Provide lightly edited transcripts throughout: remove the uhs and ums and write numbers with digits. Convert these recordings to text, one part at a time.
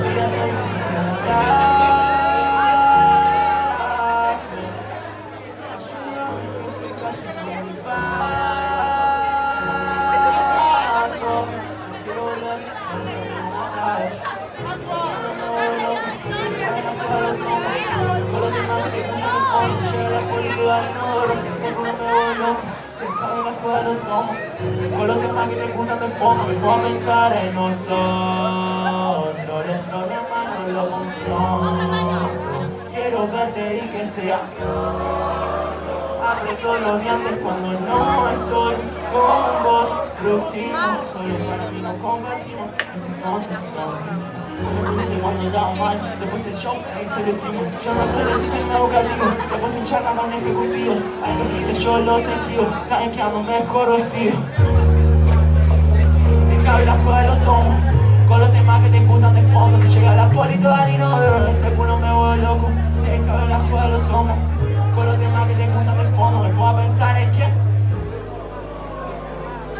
vida es difícil de andar. Ayúdame que estoy cayendo muy bajo. No quiero volver, no me matar. Si no me vuelvo, se cae la cual lo tomo. Con los demás que te gustan de fondo, si llega la poli te dan inodoro. Si seguro me vuelvo loco, se cae la cual lo tomo. Con los temas que te gustan de fondo, me pongo a pensar en nosotros. Los problemas no los confronto. Quiero verte y que sea. Aprieto los dientes cuando no estoy con vos. Próximo, solo para mí nos convertimos. Estoy tontísimo. Como tuviste cuando estaba mal. Después el show, ahí se lo hicimos. Yo no creo el sistema educativo. Después en charla con ejecutivos. A estos giles yo los esquivo. Saben que ando mejor vestido. Si cabe la escuela lo tomo. Con los temas que te gustan de fondo. Si llega la poli toda ni no, pero de seguro me vuelvo loco. Si cabe la escuela lo tomo. Con los temas que te gustan de fondo, me pongo a pensar en quién.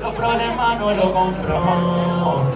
Los problemas no los confronto.